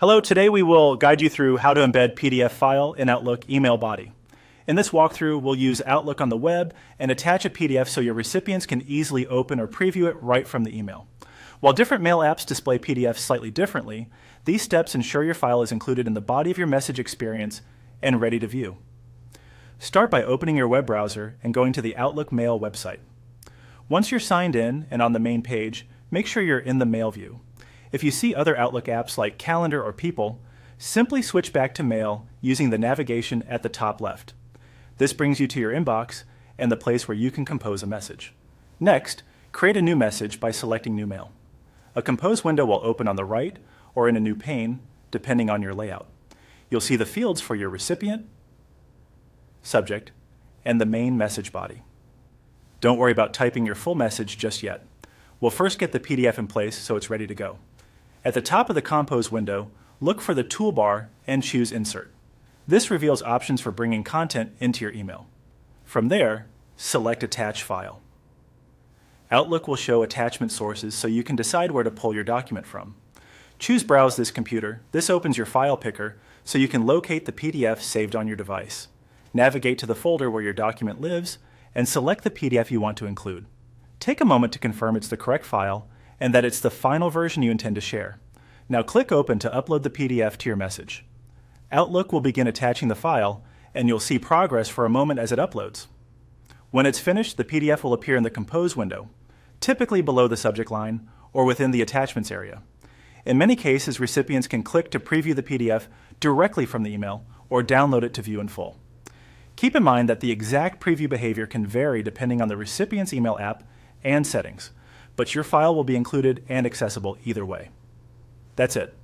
Hello, today we will guide you through how to embed PDF file in Outlook email body. In this walkthrough, we'll use Outlook on the web and attach a PDF so your recipients can easily open or preview it right from the email. While different mail apps display PDFs slightly differently, these steps ensure your file is included in the body of your message experience and ready to view. Start by opening your web browser and going to the Outlook Mail website. Once you're signed in and on the main page, make sure you're in the Mail view. If you see other Outlook apps like Calendar or People, simply switch back to Mail using the navigation at the top left. This brings you to your inbox and the place where you can compose a message. Next, create a new message by selecting New Mail. A compose window will open on the right or in a new pane, depending on your layout. You'll see the fields for your recipient, subject, and the main message body. Don't worry about typing your full message just yet. We'll first get the PDF in place so it's ready to go. At the top of the Compose window, look for the toolbar and choose Insert. This reveals options for bringing content into your email. From there, select Attach File. Outlook will show attachment sources so you can decide where to pull your document from. Choose Browse this computer. This opens your file picker so you can locate the PDF saved on your device. Navigate to the folder where your document lives and select the PDF you want to include. Take a moment to confirm it's the correct file and that it's the final version you intend to share. Now click Open to upload the PDF to your message. Outlook will begin attaching the file, and you'll see progress for a moment as it uploads. When it's finished, the PDF will appear in the Compose window, typically below the subject line or within the attachments area. In many cases, recipients can click to preview the PDF directly from the email or download it to view in full. Keep in mind that the exact preview behavior can vary depending on the recipient's email app and settings, but your file will be included and accessible either way. That's it.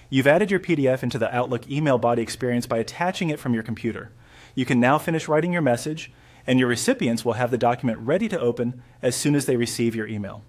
You've added your PDF into the Outlook email body experience by attaching it from your computer. You can now finish writing your message, and your recipients will have the document ready to open as soon as they receive your email.